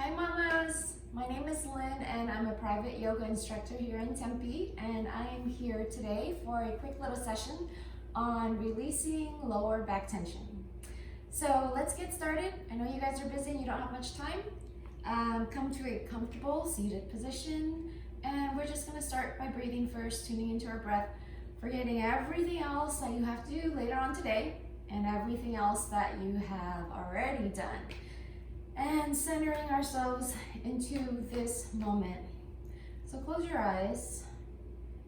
Hi mamas, my name is Lynn and I'm a private yoga instructor here in Tempe, and I am here today for a quick little session on releasing lower back tension. So let's get started. I know you guys are busy and you don't have much time. Come to a comfortable seated position, and we're just going to start by breathing first, tuning into our breath, forgetting everything else that you have to do later on today and everything else that you have already done, and centering ourselves into this moment. So close your eyes,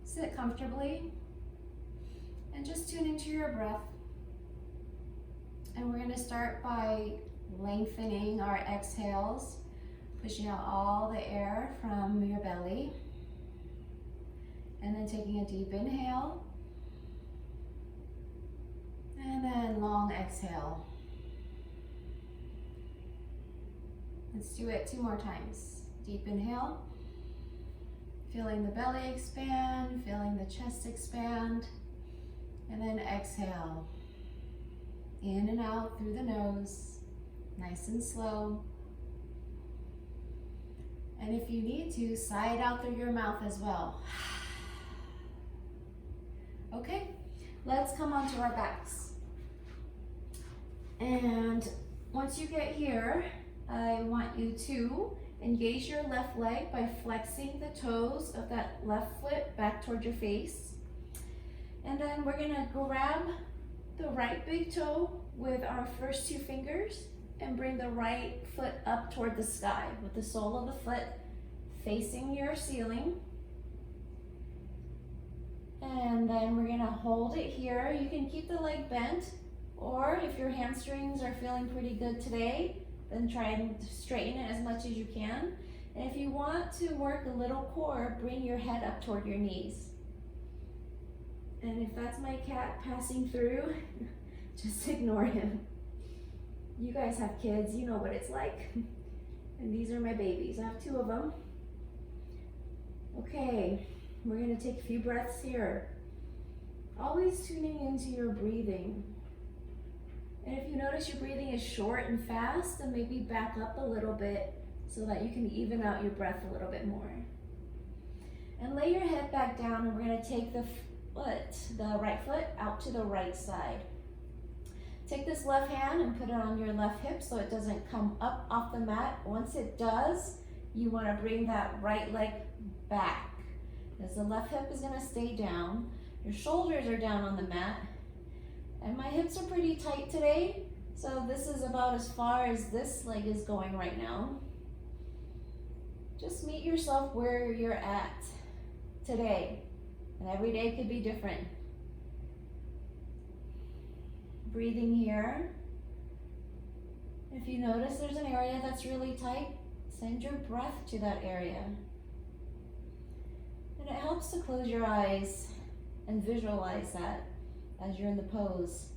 sit comfortably, and just tune into your breath. And we're going to start by lengthening our exhales, pushing out all the air from your belly, and then taking a deep inhale, and then long exhale. Let's do it 2 more times. Deep inhale, feeling the belly expand, feeling the chest expand, and then exhale. In and out through the nose, nice and slow. And if you need to, sigh it out through your mouth as well. Okay, let's come onto our backs. And once you get here, I want you to engage your left leg by flexing the toes of that left foot back toward your face. And then we're gonna grab the right big toe with our first 2 fingers and bring the right foot up toward the sky with the sole of the foot facing your ceiling. And then we're gonna hold it here. You can keep the leg bent, or if your hamstrings are feeling pretty good today, then try and straighten it as much as you can. And if you want to work a little core, bring your head up toward your knees. And if that's my cat passing through, just ignore him. You guys have kids, you know what it's like. And these are my babies. I have 2 of them. Okay, we're gonna take a few breaths here. Always tuning into your breathing. And if you notice your breathing is short and fast, then maybe back up a little bit so that you can even out your breath a little bit more. And lay your head back down, and we're gonna take the right foot out to the right side. Take this left hand and put it on your left hip so it doesn't come up off the mat. Once it does, you want to bring that right leg back, as the left hip is going to stay down. Your shoulders are down on the mat, and my hips are pretty tight today, so this is about as far as this leg is going right now. Just meet yourself where you're at today, and every day could be different. Breathing here. If you notice there's an area that's really tight, send your breath to that area. And it helps to close your eyes and visualize that as you're in the pose.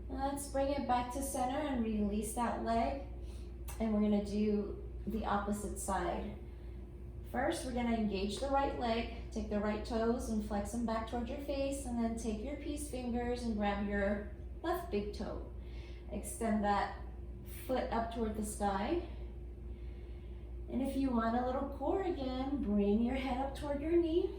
Let's bring it back to center and release that leg. And we're gonna do the opposite side. First, we're gonna engage the right leg, take the right toes and flex them back toward your face, and then take your peace fingers and grab your left big toe. Extend that foot up toward the sky. And if you want a little core again, bring your head up toward your knee.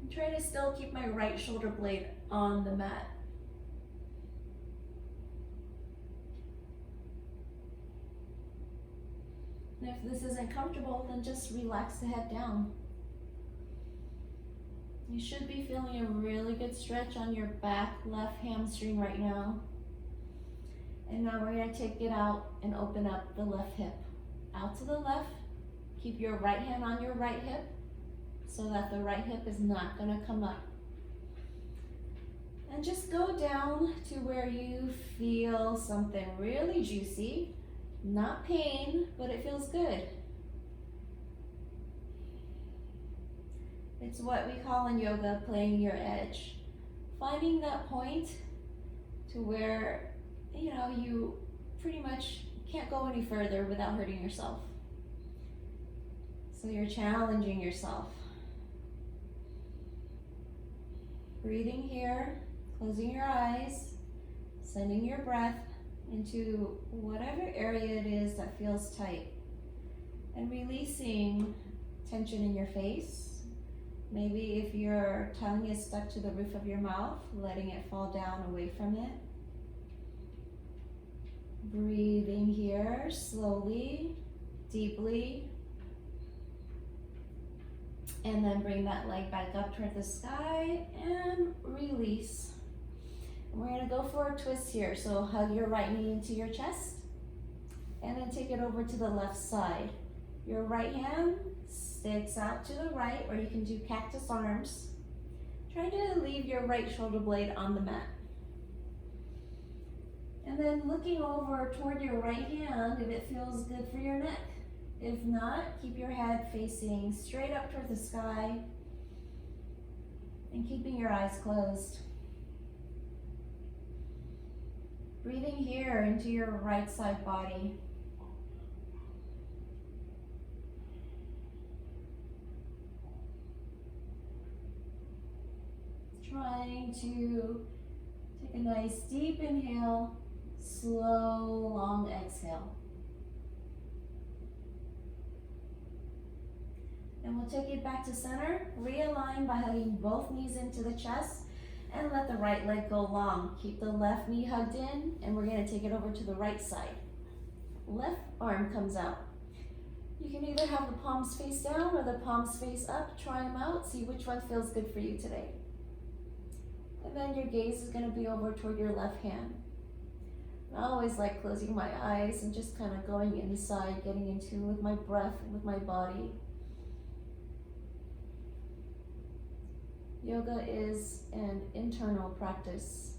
And try to still keep my right shoulder blade on the mat. And if this isn't comfortable, then just relax the head down. You should be feeling a really good stretch on your back left hamstring right now. And now we're gonna take it out and open up the left hip. Out to the left, keep your right hand on your right hip so that the right hip is not gonna come up. And just go down to where you feel something really juicy. Not pain, but it feels good. It's what we call in yoga playing your edge. Finding that point to where, you pretty much can't go any further without hurting yourself. So you're challenging yourself. Breathing here, closing your eyes, Sending your breath into whatever area it is that feels tight. And releasing tension in your face. Maybe if your tongue is stuck to the roof of your mouth, letting it fall down away from it. Breathing here slowly, deeply. And then bring that leg back up toward the sky and release. And we're going to go for a twist here. So hug your right knee into your chest and then take it over to the left side. Your right hand sticks out to the right, or you can do cactus arms. Try to leave your right shoulder blade on the mat. And then looking over toward your right hand if it feels good for your neck. If not, keep your head facing straight up toward the sky and keeping your eyes closed. Breathing here into your right side body. Trying to take a nice deep inhale, slow, long exhale. And we'll take it back to center. Realign by hugging both knees into the chest and let the right leg go long. Keep the left knee hugged in, and we're going to take it over to the right side. Left arm comes out. You can either have the palms face down or the palms face up. Try them out. See which one feels good for you today. And then your gaze is going to be over toward your left hand. I always like closing my eyes and just kind of going inside, getting in tune with my breath and with my body. Yoga is an internal practice,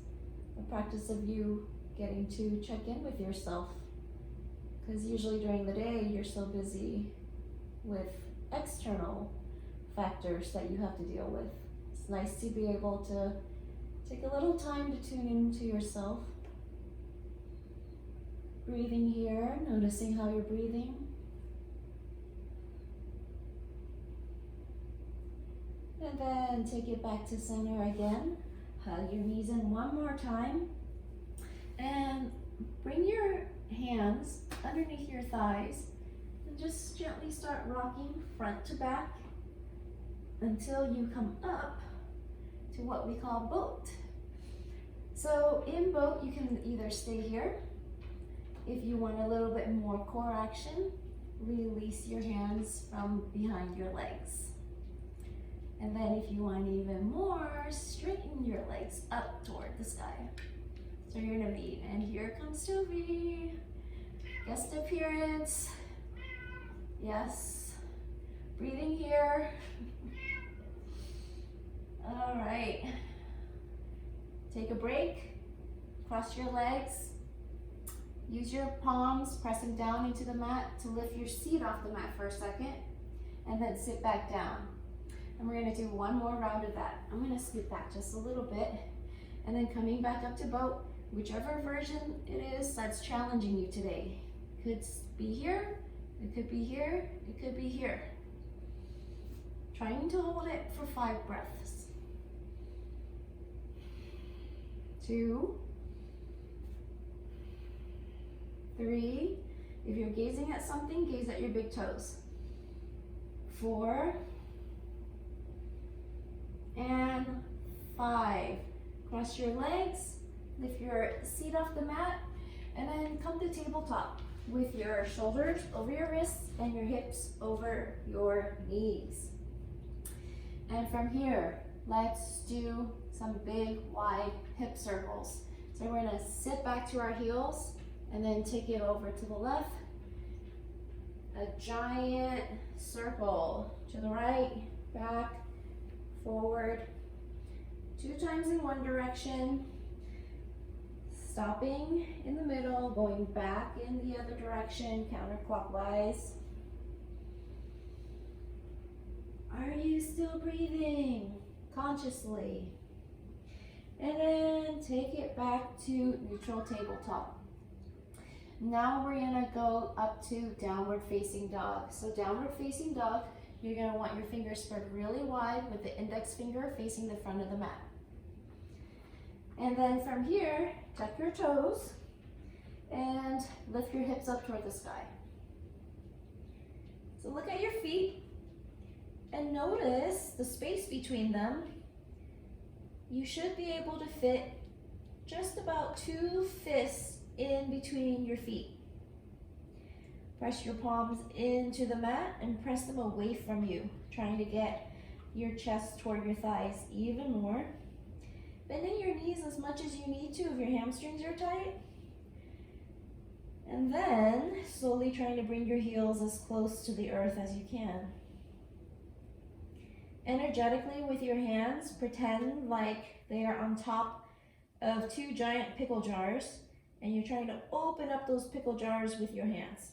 a practice of you getting to check in with yourself. Because usually during the day, you're so busy with external factors that you have to deal with. It's nice to be able to take a little time to tune into yourself. Breathing here, noticing how you're breathing. And then take it back to center again. Hug your knees in one more time. And bring your hands underneath your thighs and just gently start rocking front to back until you come up to what we call boat. So in boat, you can either stay here. If you want a little bit more core action, release your hands from behind your legs. And then if you want even more, straighten your legs up toward the sky. So you're gonna meet, and here comes Toby. Guest appearance. Yes. Breathing here. All right. Take a break. Cross your legs. Use your palms, pressing down into the mat to lift your seat off the mat for a second, and then sit back down. And we're gonna do one more round of that. I'm gonna scoot back just a little bit, and then coming back up to boat, whichever version it is that's challenging you today. Could be here, it could be here, it could be here. Trying to hold it for 5 breaths. 2, 3, if you're gazing at something, gaze at your big toes. 4, and 5. Cross your legs, lift your seat off the mat, and then come to tabletop with your shoulders over your wrists and your hips over your knees. And from here, let's do some big, wide hip circles. So we're gonna sit back to our heels and then take it over to the left. A giant circle to the right, back, forward, 2 times in one direction, stopping in the middle, going back in the other direction, counterclockwise. Are you still breathing consciously? And then take it back to neutral tabletop. Now we're gonna go up to downward facing dog. So downward facing dog, you're gonna want your fingers spread really wide with the index finger facing the front of the mat. And then from here, tuck your toes and lift your hips up toward the sky. So look at your feet and notice the space between them. You should be able to fit just about 2 fists in between your feet. Press your palms into the mat and press them away from you, trying to get your chest toward your thighs even more. Bending your knees as much as you need to if your hamstrings are tight. And then slowly trying to bring your heels as close to the earth as you can. Energetically with your hands, pretend like they are on top of 2 giant pickle jars and you're trying to open up those pickle jars with your hands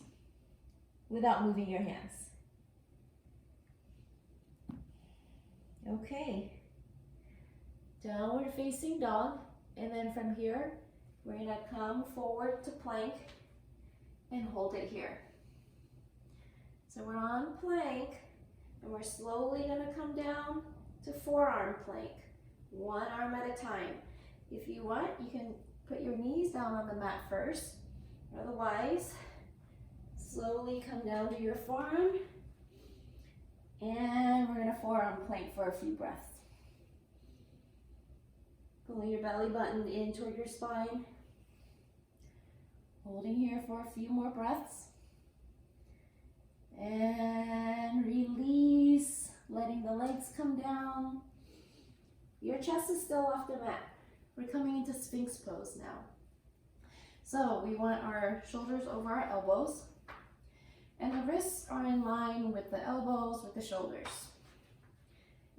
without moving your hands. Okay. Downward facing dog, and then from here we're going to come forward to plank and hold it here. So we're on plank and we're slowly going to come down to forearm plank, 1 arm at a time. If you want, you can put your knees down on the mat first. Otherwise, slowly come down to your forearm, and we're going to forearm plank for a few breaths. Pulling your belly button in toward your spine. Holding here for a few more breaths. And release, letting the legs come down. Your chest is still off the mat. We're coming into Sphinx pose now. So we want our shoulders over our elbows. And the wrists are in line with the elbows, with the shoulders.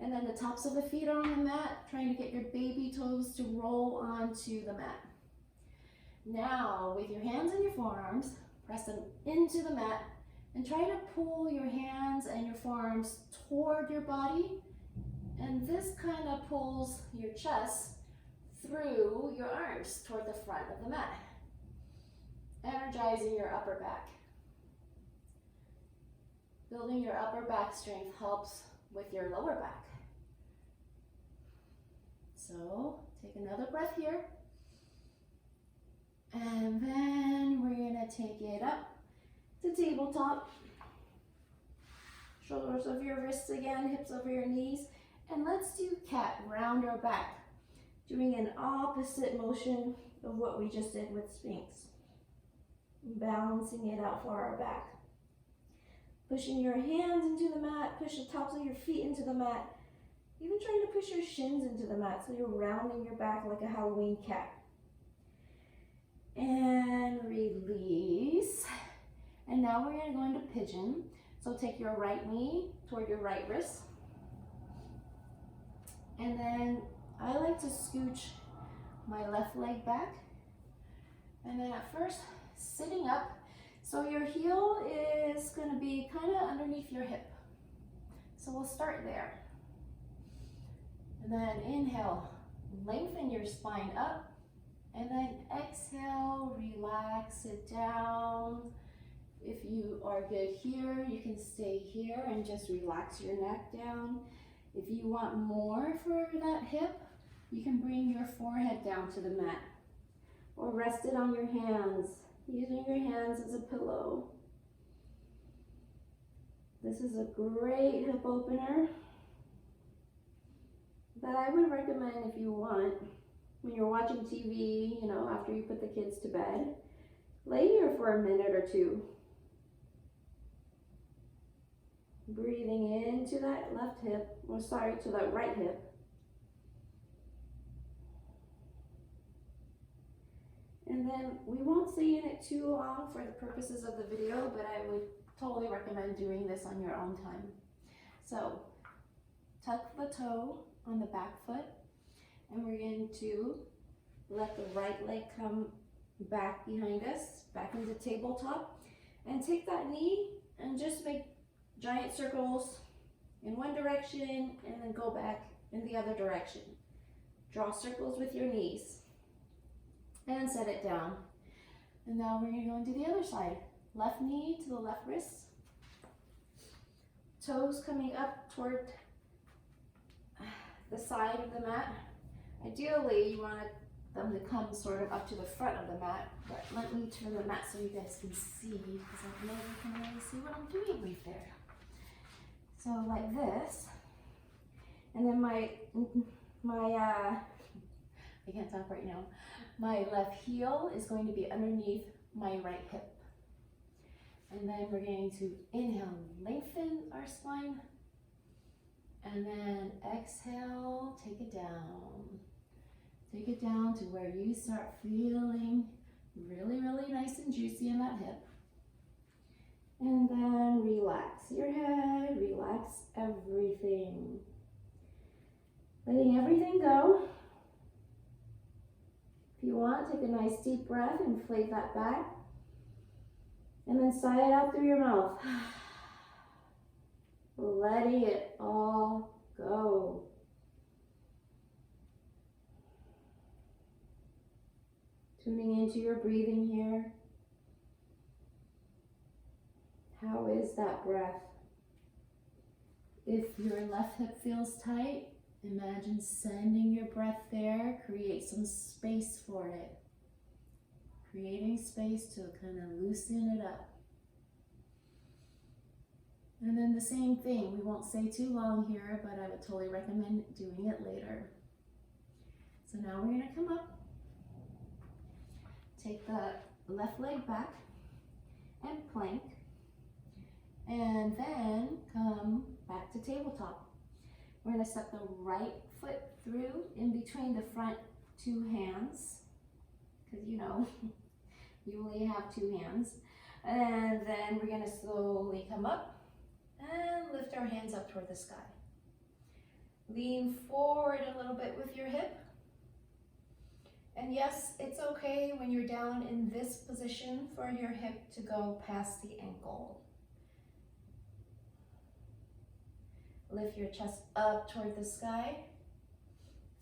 And then the tops of the feet are on the mat, trying to get your baby toes to roll onto the mat. Now, with your hands and your forearms, press them into the mat and try to pull your hands and your forearms toward your body. And this kind of pulls your chest through your arms toward the front of the mat, energizing your upper back. Building your upper back strength helps with your lower back. So take another breath here. And then we're going to take it up to tabletop. Shoulders over your wrists again, hips over your knees. And let's do cat, round our back. Doing an opposite motion of what we just did with Sphinx. Balancing it out for our back. Pushing your hands into the mat, push the tops of your feet into the mat. Even trying to push your shins into the mat so you're rounding your back like a Halloween cat. And release. And now we're going to go into pigeon. So take your right knee toward your right wrist. And then I like to scooch my left leg back. And then at first, sitting up. So your heel is going to be kind of underneath your hip. So we'll start there. And then inhale, lengthen your spine up. And then exhale, relax it down. If you are good here, you can stay here and just relax your neck down. If you want more for that hip, you can bring your forehead down to the mat. Or rest it on your hands, using your hands as a pillow. This is a great hip opener that I would recommend if you want. When you're watching TV, after you put the kids to bed, lay here for a minute or two. Breathing into that left hip, to that right hip. And then we won't stay in it too long for the purposes of the video, but I would totally recommend doing this on your own time. So tuck the toe on the back foot, and we're going to let the right leg come back behind us, back into tabletop, and take that knee and just make giant circles in one direction and then go back in the other direction. Draw circles with your knees and set it down. And now we're going to go into the other side. Left knee to the left wrist. Toes coming up toward the side of the mat. Ideally, you want to them to come sort of up to the front of the mat, but let me turn the mat so you guys can see, because I know you can really see what I'm doing right there. So like this, and then I can't talk right now. My left heel is going to be underneath my right hip. And then we're going to inhale, lengthen our spine. And then exhale, take it down. Take it down to where you start feeling really, really nice and juicy in that hip. And then relax your head, relax everything. Letting everything go. If you want, take a nice deep breath, inflate that back. And then sigh it out through your mouth. Letting it all go. Tuning into your breathing here. How is that breath? If your left hip feels tight, imagine sending your breath there. Create some space for it. Creating space to kind of loosen it up. And then the same thing, we won't stay too long here, but I would totally recommend doing it later. So now we're gonna come up, take the left leg back and plank, and then come back to tabletop. We're gonna step the right foot through in between the front two hands, because you know, you only have two hands. And then we're gonna slowly come up and lift our hands up toward the sky. Lean forward a little bit with your hip. And yes, it's okay when you're down in this position for your hip to go past the ankle. Lift your chest up toward the sky,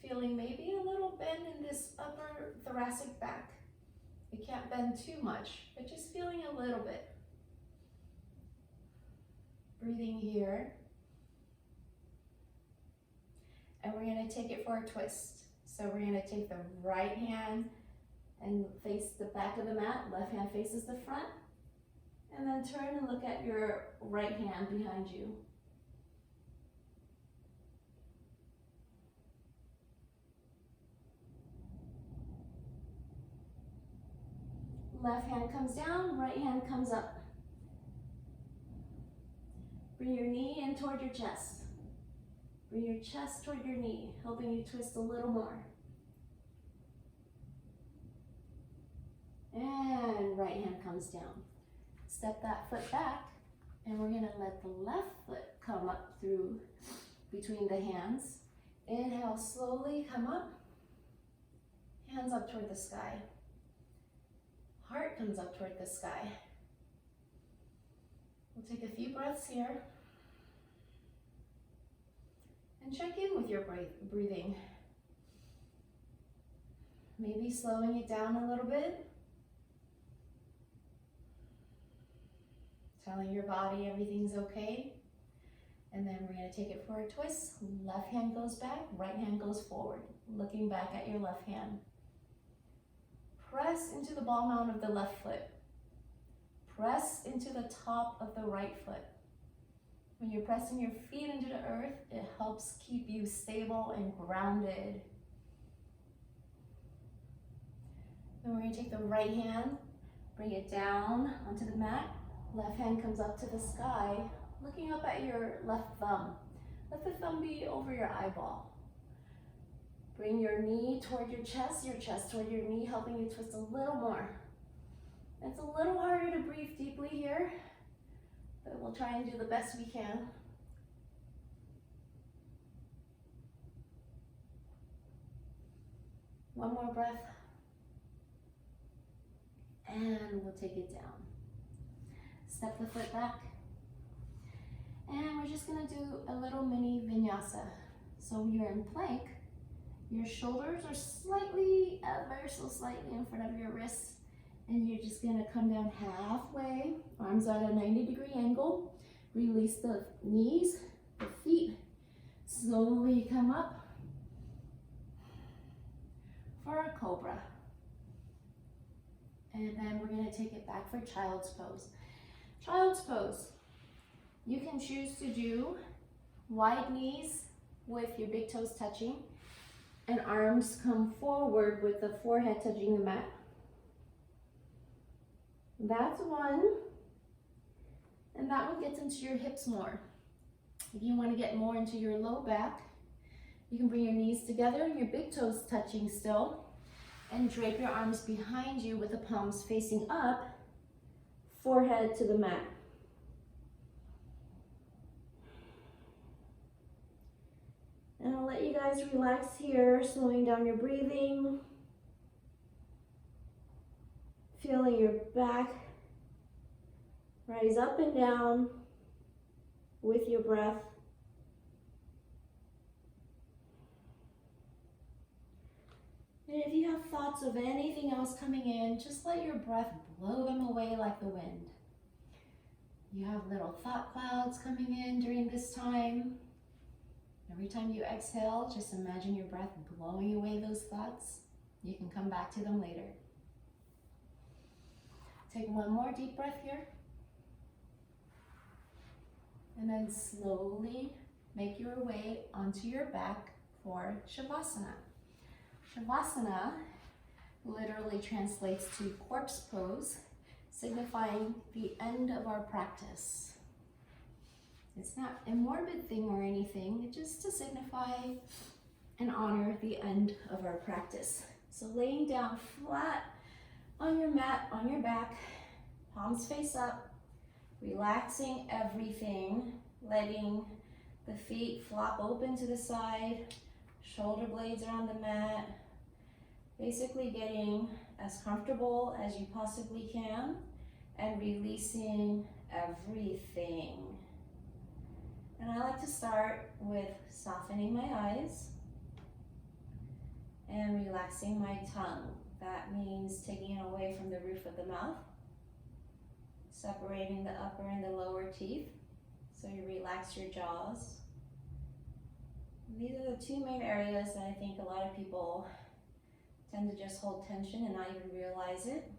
feeling maybe a little bend in this upper thoracic back. You can't bend too much, but just feeling a little bit. Breathing here. And we're going to take it for a twist. So we're going to take the right hand and face the back of the mat. Left hand faces the front. And then turn and look at your right hand behind you. Left hand comes down, right hand comes up. Bring your knee in toward your chest. Bring your chest toward your knee, helping you twist a little more. And right hand comes down. Step that foot back, and we're gonna let the left foot come up through between the hands. Inhale, slowly come up. Hands up toward the sky. Heart comes up toward the sky. We'll take a few breaths here. And check in with your breathing. Maybe slowing it down a little bit. Telling your body everything's okay. And then we're going to take it for a twist. Left hand goes back, right hand goes forward. Looking back at your left hand. Press into the ball mount of the left foot. Press into the top of the right foot. When you're pressing your feet into the earth, it helps keep you stable and grounded. Then we're going to take the right hand, bring it down onto the mat. Left hand comes up to the sky, looking up at your left thumb. Let the thumb be over your eyeball. Bring your knee toward your chest toward your knee, helping you twist a little more. It's a little harder to breathe deeply here, but we'll try and do the best we can. One more breath. And we'll take it down. Step the foot back. And we're just gonna do a little mini vinyasa. So you're in plank. Your shoulders are slightly, ever so slightly in front of your wrists. And you're just gonna come down halfway, arms at a 90-degree angle. Release the knees, the feet. Slowly come up. for a cobra. And then we're gonna take it back for child's pose. Child's pose. You can choose to do wide knees with your big toes touching and arms come forward with the forehead touching the mat. That's one. And that one gets into your hips more. If you want to get more into your low back, you can bring your knees together and your big toes touching still, and drape your arms behind you with the palms facing up, forehead to the mat. And I'll let you guys relax here, slowing down your breathing, feeling your back rise up and down with your breath. And if you have thoughts of anything else coming in, just let your breath blow them away like the wind. You have little thought clouds coming in during this time. Every time you exhale, just imagine your breath blowing away those thoughts. You can come back to them later. Take one more deep breath here. And then slowly make your way onto your back for shavasana. Shavasana literally translates to corpse pose, signifying the end of our practice. It's not a morbid thing or anything, just to signify and honor the end of our practice. So laying down flat on your mat, on your back, palms face up, relaxing everything, letting the feet flop open to the side, shoulder blades are on the mat, basically getting as comfortable as you possibly can and releasing everything. And I like to start with softening my eyes and relaxing my tongue. That means taking it away from the roof of the mouth, separating the upper and the lower teeth, so you relax your jaws. These are the two main areas that I think a lot of people tend to just hold tension and not even realize it.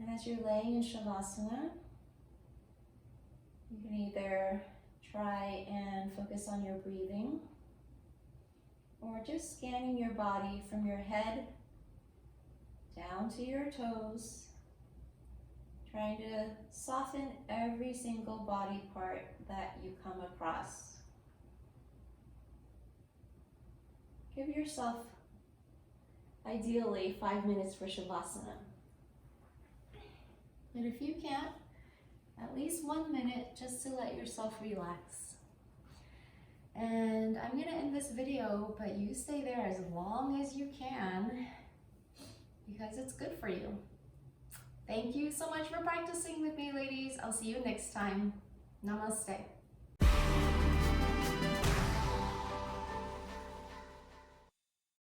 And as you're laying in shavasana, you can either try and focus on your breathing, or just scanning your body from your head down to your toes, trying to soften every single body part that you come across. Give yourself, ideally, 5 minutes for shavasana. And if you can't, at least 1 minute just to let yourself relax. And I'm gonna end this video, but you stay there as long as you can because it's good for you. Thank you so much for practicing with me, ladies. I'll see you next time. Namaste.